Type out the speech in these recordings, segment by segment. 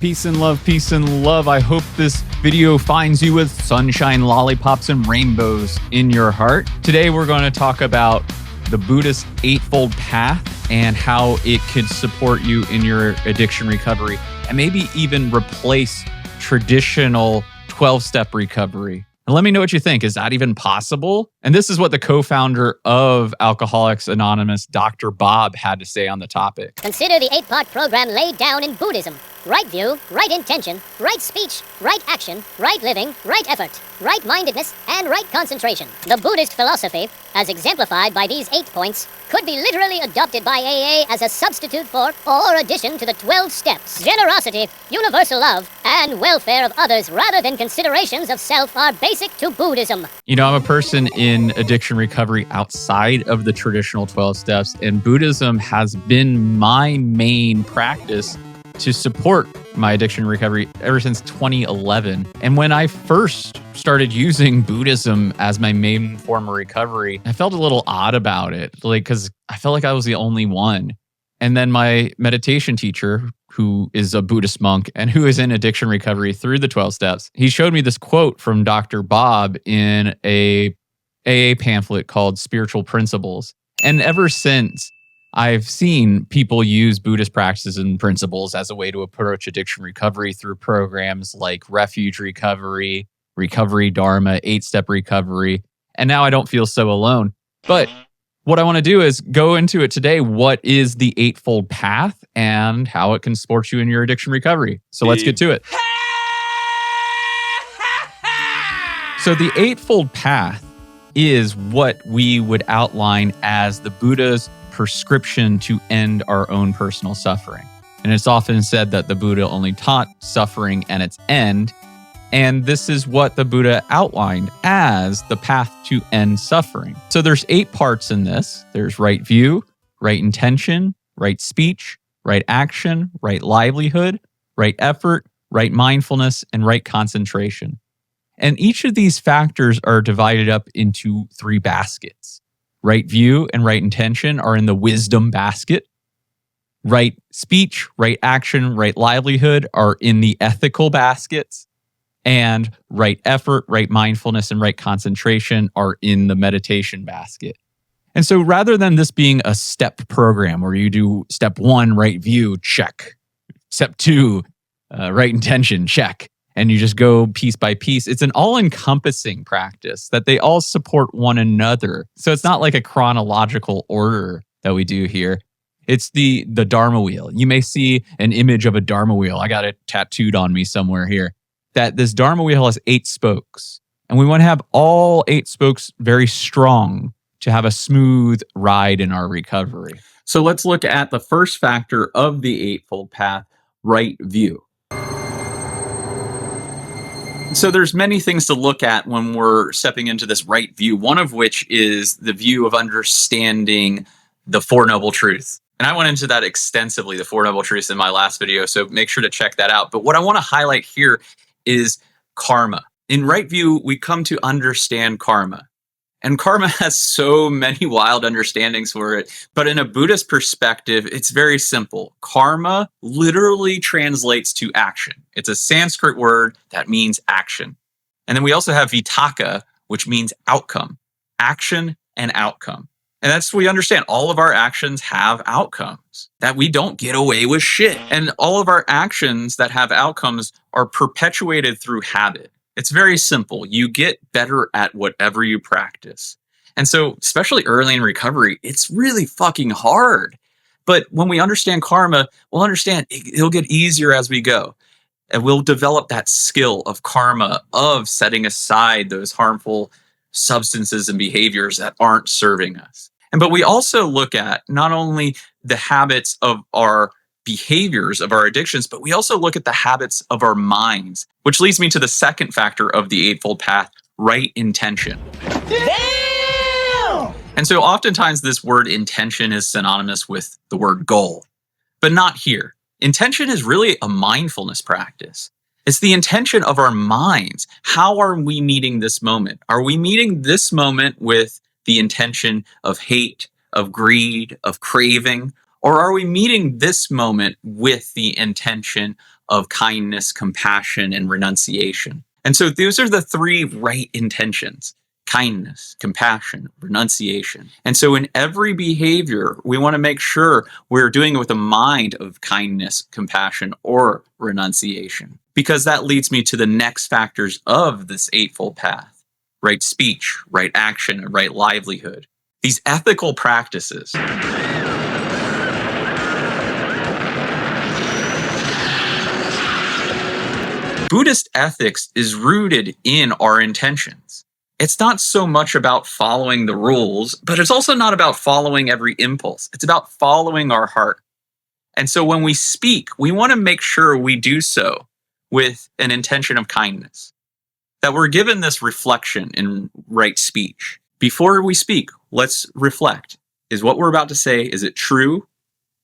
Peace and love, peace and love. I hope this video finds you with sunshine, lollipops, and rainbows in your heart. Today, we're going to talk about the Buddhist Eightfold Path and how it could support you in your addiction recovery and maybe even replace traditional 12-step recovery. And let me know what you think. Is that even possible? And this is what the co-founder of Alcoholics Anonymous, Dr. Bob, had to say on the topic. Consider the 8-part program laid down in Buddhism. Right view, right intention, right speech, right action, right living, right effort, right-mindedness, and right concentration. The Buddhist philosophy, as exemplified by these 8 points, could be literally adopted by AA as a substitute for or addition to the 12 steps. Generosity, universal love, and welfare of others rather than considerations of self are basic to Buddhism. You know, I'm a person in addiction recovery outside of the traditional 12 steps, and Buddhism has been my main practice to support my addiction recovery ever since 2011. And when I first started using Buddhism as my main form of recovery, I felt a little odd about it, because I felt like I was the only one. And then my meditation teacher, who is a Buddhist monk and who is in addiction recovery through the 12 steps, he showed me this quote from Dr. Bob in a AA pamphlet called Spiritual Principles. And ever since, I've seen people use Buddhist practices and principles as a way to approach addiction recovery through programs like Refuge Recovery, Recovery Dharma, 8-step recovery, and now I don't feel so alone. But what I want to do is go into it today. What is the Eightfold Path and how it can support you in your addiction recovery? So let's get to it. So the Eightfold Path is what we would outline as the Buddha's prescription to end our own personal suffering. And it's often said that the Buddha only taught suffering and its end. And this is what the Buddha outlined as the path to end suffering. So there's 8 parts in this. There's right view, right intention, right speech, right action, right livelihood, right effort, right mindfulness, and right concentration. And each of these factors are divided up into 3 baskets. Right view and right intention are in the wisdom basket. Right speech, right action, right livelihood are in the ethical baskets. And right effort, right mindfulness, and right concentration are in the meditation basket. And so rather than this being a step program where you do step 1, right view, check. Step 2, right intention, check. And you just go piece by piece. It's an all-encompassing practice that they all support one another. So it's not like a chronological order that we do here. It's the Dharma wheel. You may see an image of a Dharma wheel. I got it tattooed on me somewhere here. That this Dharma wheel has 8 spokes. And we want to have all 8 spokes very strong to have a smooth ride in our recovery. So let's look at the first factor of the Eightfold Path, right view. So there's many things to look at when we're stepping into this right view, one of which is the view of understanding the Four Noble Truths. And I went into that extensively, the Four Noble Truths, in my last video, so make sure to check that out. But what I want to highlight here is karma. In right view, we come to understand karma. And karma has so many wild understandings for it. But in a Buddhist perspective, it's very simple. Karma literally translates to action. It's a Sanskrit word that means action. And then we also have vitaka, which means outcome. Action and outcome. And that's what we understand. All of our actions have outcomes. That we don't get away with shit. And all of our actions that have outcomes are perpetuated through habit. It's very simple. You get better at whatever you practice. And so, especially early in recovery, it's really fucking hard. But when we understand karma, we'll understand it'll get easier as we go. And we'll develop that skill of karma, of setting aside those harmful substances and behaviors that aren't serving us. But we also look at not only the habits of our behaviors of our addictions, but we also look at the habits of our minds, which leads me to the second factor of the Eightfold Path, right intention. Damn! And so oftentimes this word intention is synonymous with the word goal, but not here. Intention is really a mindfulness practice. It's the intention of our minds. How are we meeting this moment? Are we meeting this moment with the intention of hate, of greed, of craving? Or are we meeting this moment with the intention of kindness, compassion, and renunciation. And so those are the three right intentions: kindness, compassion, renunciation. And so in every behavior, we want to make sure we're doing it with a mind of kindness, compassion, or renunciation, because that leads me to the next factors of this Eightfold Path: right speech, right action, and right livelihood. These ethical practices. Buddhist ethics is rooted in our intentions. It's not so much about following the rules, but it's also not about following every impulse. It's about following our heart. And so when we speak, we want to make sure we do so with an intention of kindness, that we're given this reflection in right speech. Before we speak, let's reflect. Is what we're about to say, is it true?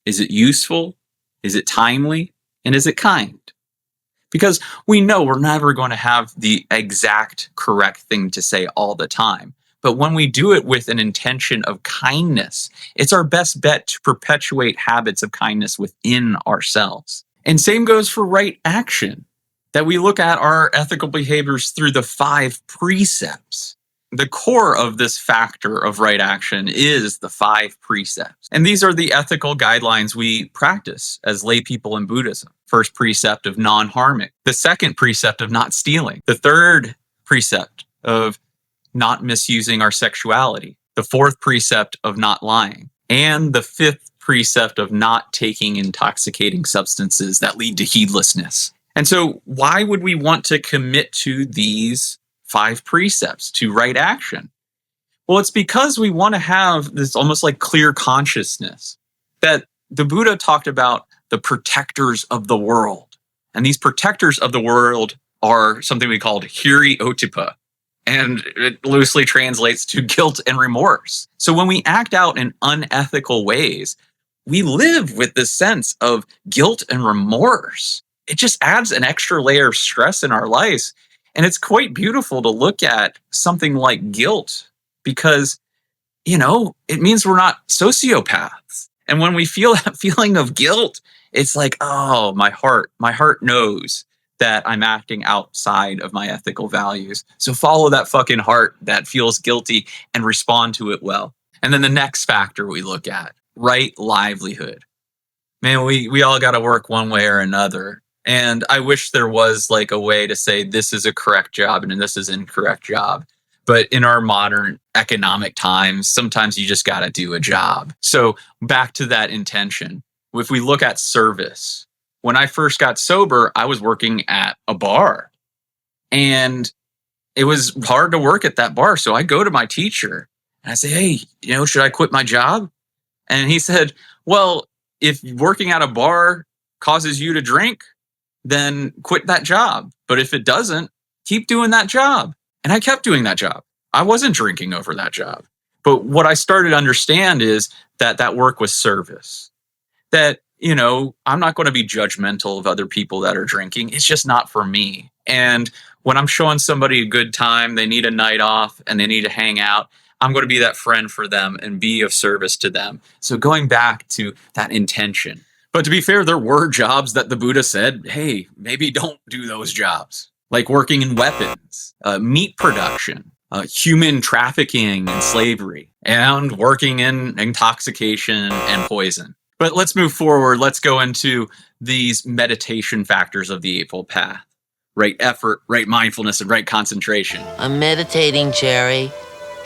Is it useful? Is it timely? And is it kind? Because we know we're never going to have the exact correct thing to say all the time. But when we do it with an intention of kindness, it's our best bet to perpetuate habits of kindness within ourselves. And same goes for right action, that we look at our ethical behaviors through the 5 precepts. The core of this factor of right action is the 5 precepts. And these are the ethical guidelines we practice as lay people in Buddhism. First precept of non-harming. The second precept of not stealing. The third precept of not misusing our sexuality. The fourth precept of not lying. And the 5th precept of not taking intoxicating substances that lead to heedlessness. And so why would we want to commit to these 5 precepts, to right action? Well, it's because we want to have this almost like clear consciousness that the Buddha talked about the protectors of the world. And these protectors of the world are something we called hiri-otipa. And it loosely translates to guilt and remorse. So when we act out in unethical ways, we live with this sense of guilt and remorse. It just adds an extra layer of stress in our lives. And it's quite beautiful to look at something like guilt because, it means we're not sociopaths. And when we feel that feeling of guilt, it's like, oh, my heart knows that I'm acting outside of my ethical values. So follow that fucking heart that feels guilty and respond to it well. And then the next factor we look at, right livelihood. Man, we all got to work one way or another. And I wish there was like a way to say this is a correct job and this is an incorrect job. But in our modern economic times, sometimes you just got to do a job. So back to that intention. If we look at service, when I first got sober, I was working at a bar. And it was hard to work at that bar. So I go to my teacher and I say, hey, should I quit my job? And he said, well, if working at a bar causes you to drink, then quit that job. But if it doesn't, keep doing that job. And I kept doing that job. I wasn't drinking over that job. But what I started to understand is that work was service. That, I'm not going to be judgmental of other people that are drinking. It's just not for me. And when I'm showing somebody a good time, they need a night off and they need to hang out, I'm going to be that friend for them and be of service to them. So going back to that intention. But to be fair, there were jobs that the Buddha said, hey, maybe don't do those jobs. Like working in weapons, meat production, human trafficking and slavery, and working in intoxication and poison. But let's move forward. Let's go into these meditation factors of the Eightfold Path. Right effort, right mindfulness, and right concentration. I'm meditating, Jerry.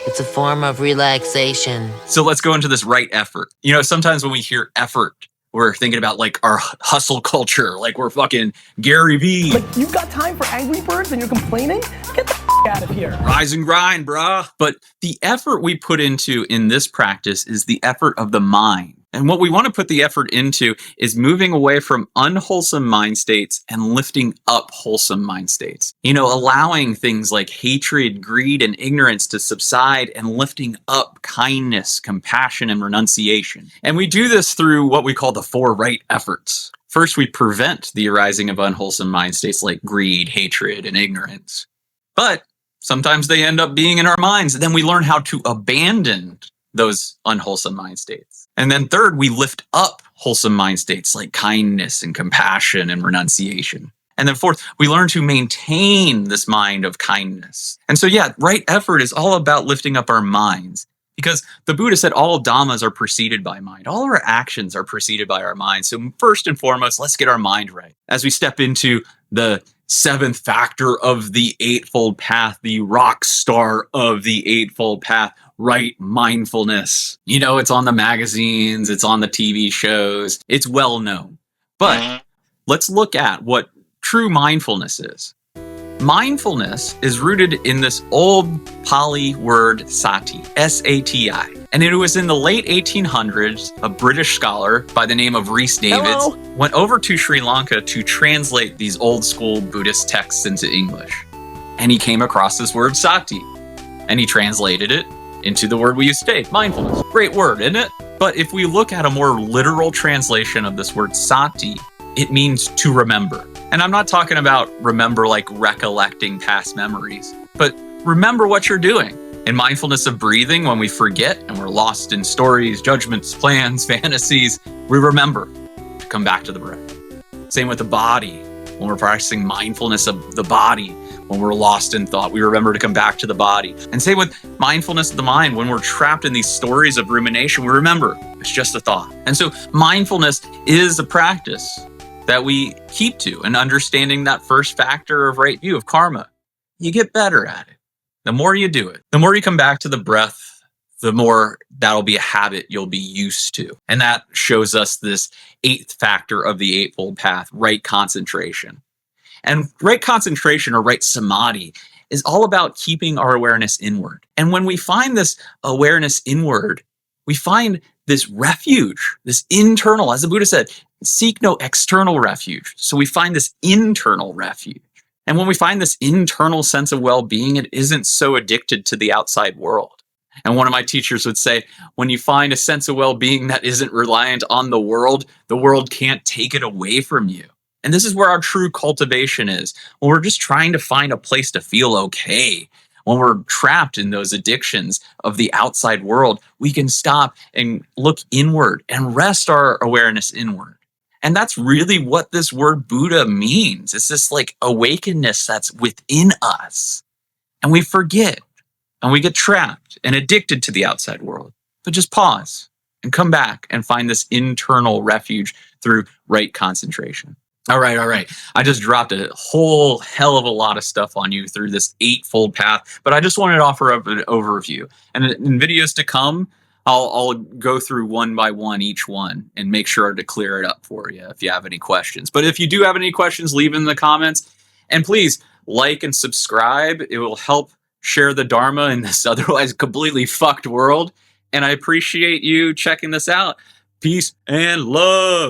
It's a form of relaxation. So let's go into this right effort. Sometimes when we hear effort, we're thinking about like our hustle culture, like we're fucking Gary Vee. Like, you've got time for Angry Birds and you're complaining? Get the out of here. Rise and grind, bruh. But the effort we put into in this practice is the effort of the mind. And what we want to put the effort into is moving away from unwholesome mind states and lifting up wholesome mind states. Allowing things like hatred, greed, and ignorance to subside and lifting up kindness, compassion, and renunciation. And we do this through what we call the 4 right efforts. First, we prevent the arising of unwholesome mind states like greed, hatred, and ignorance. But sometimes they end up being in our minds. And then we learn how to abandon those unwholesome mind states. And then third, we lift up wholesome mind states like kindness and compassion and renunciation. And then fourth, we learn to maintain this mind of kindness. And so, yeah, right effort is all about lifting up our minds, because the Buddha said all dhammas are preceded by mind. All our actions are preceded by our mind. So first and foremost, let's get our mind right. As we step into the seventh factor of the Eightfold Path, the rock star of the Eightfold Path, right mindfulness. You know, it's on the magazines, it's on the TV shows, it's well known. But let's look at what true mindfulness is. Mindfulness is rooted in this old Pali word sati, S-A-T-I. And it was in the late 1800s, a British scholar by the name of Rhys Davids went over to Sri Lanka to translate these old school Buddhist texts into English. And he came across this word sati. And he translated it into the word we use today, mindfulness. Great word, isn't it? But if we look at a more literal translation of this word sati, it means to remember. And I'm not talking about remember like recollecting past memories, but remember what you're doing. In mindfulness of breathing, when we forget and we're lost in stories, judgments, plans, fantasies, we remember to come back to the breath. Same with the body. When we're practicing mindfulness of the body, when we're lost in thought, we remember to come back to the body. And same with mindfulness of the mind. When we're trapped in these stories of rumination, we remember it's just a thought. And so mindfulness is a practice that we keep to, and understanding that first factor of right view of karma. You get better at it. The more you do it, the more you come back to the breath, the more that'll be a habit you'll be used to. And that shows us this eighth factor of the Eightfold Path, right concentration. And right concentration, or right samadhi, is all about keeping our awareness inward. And when we find this awareness inward, we find this refuge, this internal, as the Buddha said, seek no external refuge. So we find this internal refuge. And when we find this internal sense of well-being, it isn't so addicted to the outside world. And one of my teachers would say, when you find a sense of well-being that isn't reliant on the world can't take it away from you. And this is where our true cultivation is. When we're just trying to find a place to feel okay, when we're trapped in those addictions of the outside world, we can stop and look inward and rest our awareness inward. And that's really what this word Buddha means. It's this like awakeness that's within us. And we forget and we get trapped and addicted to the outside world. But just pause and come back and find this internal refuge through right concentration. All right. I just dropped a whole hell of a lot of stuff on you through this Eightfold Path, but I just wanted to offer up an overview. And in videos to come, I'll go through one by one each one and make sure to clear it up for you if you have any questions. But if you do have any questions, leave in the comments. And please like and subscribe. It will help share the Dharma in this otherwise completely fucked world. And I appreciate you checking this out. Peace and love.